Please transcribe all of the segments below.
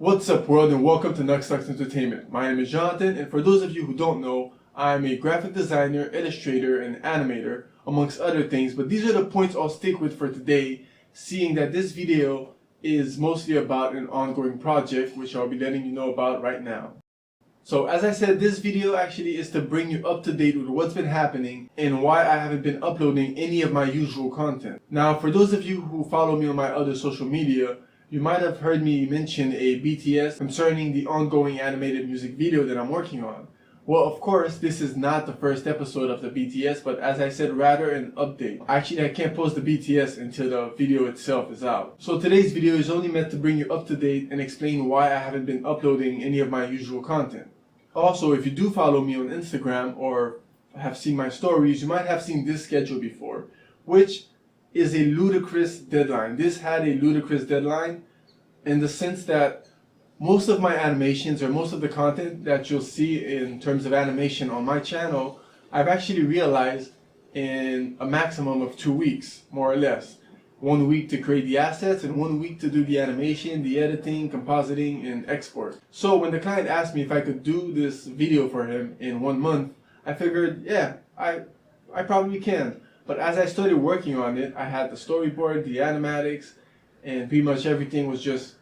What's up world, and welcome to NUXTTUXent Entertainment. My name is Jonathan, and for those of you who don't know, I'm a graphic designer, illustrator, and animator, amongst other things, but these are the points I'll stick with for today, seeing that this video is mostly about an ongoing project, which I'll be letting you know about right now. So as I said, this video actually is to bring you up to date with what's been happening and why I haven't been uploading any of my usual content. Now, for those of you who follow me on my other social media, you might have heard me mention a BTS concerning the ongoing animated music video that I'm working on. Well, of course, this is not the first episode of the BTS, but as I said, rather an update. Actually, I can't post the BTS until the video itself is out. So today's video is only meant to bring you up to date and explain why I haven't been uploading any of my usual content. Also, if you do follow me on Instagram or have seen my stories, you might have seen this schedule before, which is a ludicrous deadline. This had a ludicrous deadline in the sense that most of my animations or most of the content that you'll see in terms of animation on my channel, I've actually realized in a maximum of 2 weeks, more or less. 1 week to create the assets and 1 week to do the animation, the editing, compositing, and export. So when the client asked me if I could do this video for him in 1 month, I figured, yeah, I probably can. But as I started working on it, I had the storyboard, the animatics, and pretty much everything was just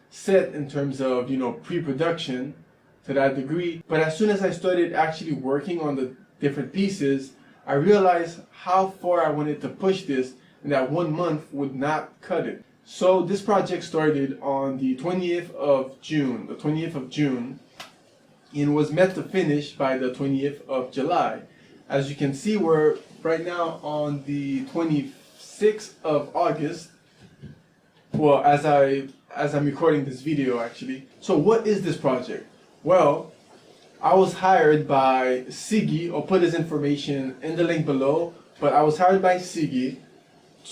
set in terms of, pre-production to that degree. But as soon as I started actually working on the different pieces, I realized how far I wanted to push this and that 1 month would not cut it. So this project started on the 20th of June, and was meant to finish by the 20th of July. As you can see, we're right now on the 26th of August. Well, as I'm recording this video actually. So what is this project? Well, I was hired by Siguy. I'll put his information in the link below, but I was hired by Siguy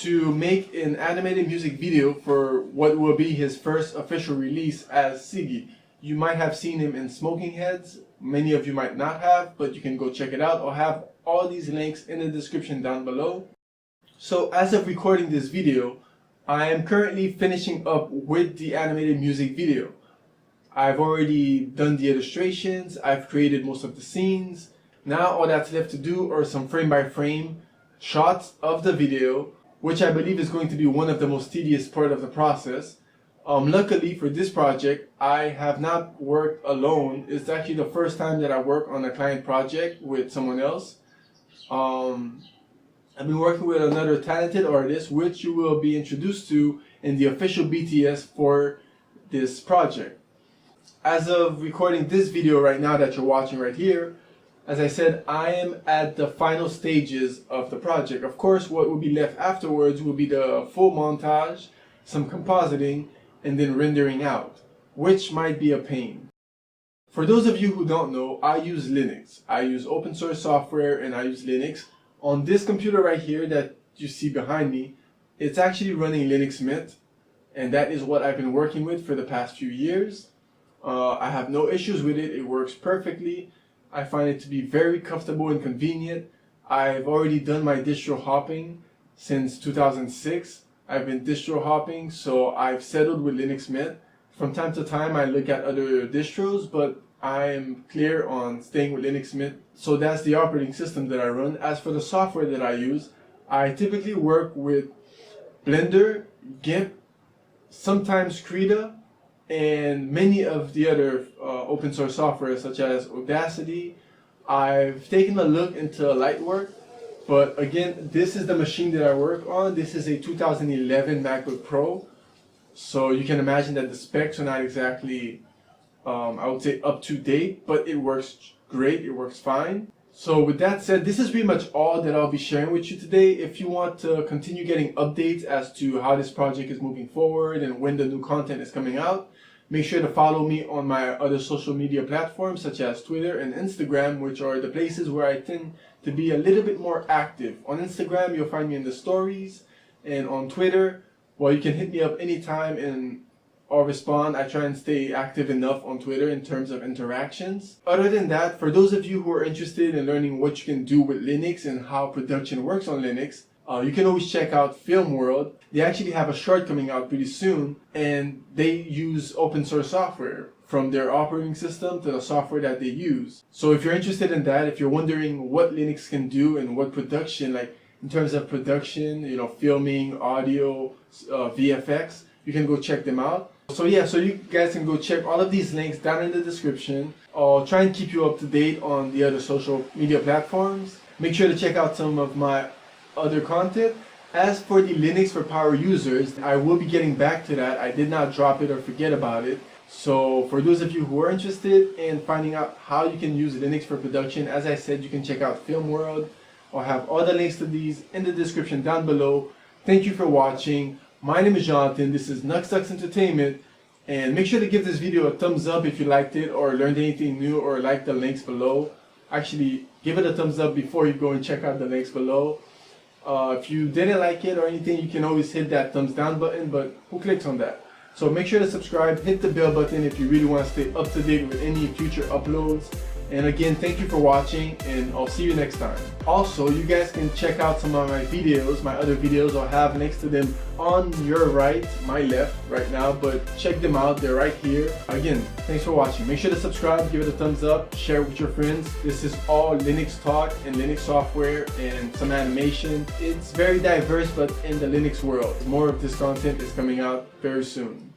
to make an animated music video for what will be his first official release as Siguy. You might have seen him in Smoking Headz. Many of you might not have, but you can go check it out. I'll have all these links in the description down below. So as of recording this video, I am currently finishing up with the animated music video. I've already done the illustrations, I've created most of the scenes. Now all that's left to do are some frame-by-frame shots of the video, which I believe is going to be one of the most tedious part of the process. Luckily for this project, I have not worked alone. It's actually the first time that I work on a client project with someone else. I've been working with another talented artist, which you will be introduced to in the official BTS for this project. As of recording this video right now that you're watching right here, as I said, I am at the final stages of the project. Of course, what will be left afterwards will be the full montage, some compositing, and then rendering out, which might be a pain. For those of you who don't know, I use Linux. I use open source software and I use Linux. On this computer right here that you see behind me, it's actually running Linux Mint, and that is what I've been working with for the past few years. I have no issues with it. It works perfectly. I find it to be very comfortable and convenient. I've already done my distro hopping since 2006. I've been distro hopping, so I've settled with Linux Mint. From time to time I look at other distros, but I am clear on staying with Linux Mint. So that's the operating system that I run. As for the software that I use, I typically work with Blender, GIMP, sometimes Krita, and many of the other open source software such as Audacity. I've taken a look into Lightwork, but again, this is the machine that I work on. This is a 2011 MacBook Pro, so you can imagine that the specs are not exactly, I would say, up to date, but it works great, it works fine. So with that said, this is pretty much all that I'll be sharing with you today. If you want to continue getting updates as to how this project is moving forward and when the new content is coming out, make sure to follow me on my other social media platforms such as Twitter and Instagram, which are the places where I tend to be a little bit more active. On Instagram, you'll find me in the stories, and on Twitter, well, you can hit me up anytime and I'll respond. I try and stay active enough on Twitter in terms of interactions. Other than that, for those of you who are interested in learning what you can do with Linux and how production works on Linux, you can always check out Film World. They actually have a short coming out pretty soon, and they use open source software from their operating system to the software that they use. So if you're interested in that, if you're wondering what Linux can do and what production, like in terms of production, you know, filming, audio, VFX, you can go check them out. So yeah, so you guys can go check all of these links down in the description. I'll try and keep you up to date on the other social media platforms. Make sure to check out some of my other content. As for the Linux for Power users, I will be getting back to that. I did not drop it or forget about it. So for those of you who are interested in finding out how you can use Linux for production, as I said, you can check out Film World. I'll have all the links to these in the description down below. Thank you for watching. My name is Jonathan. This is NUXTTUX Entertainment. And make sure to give this video a thumbs up if you liked it or learned anything new or like the links below. Actually, give it a thumbs up before you go and check out the links below. If you didn't like it or anything, you can always hit that thumbs down button, but who clicks on that? So make sure to subscribe, hit the bell button if you really want to stay up to date with any future uploads. And again, thank you for watching, and I'll see you next time. Also, you guys can check out some of my videos, my other videos. I'll have links to them on your right, my left right now, but check them out, they're right here. Again, thanks for watching. Make sure to subscribe, give it a thumbs up, share it with your friends. This is all Linux talk and Linux software and some animation. It's very diverse, but in the Linux world. More of this content is coming out very soon.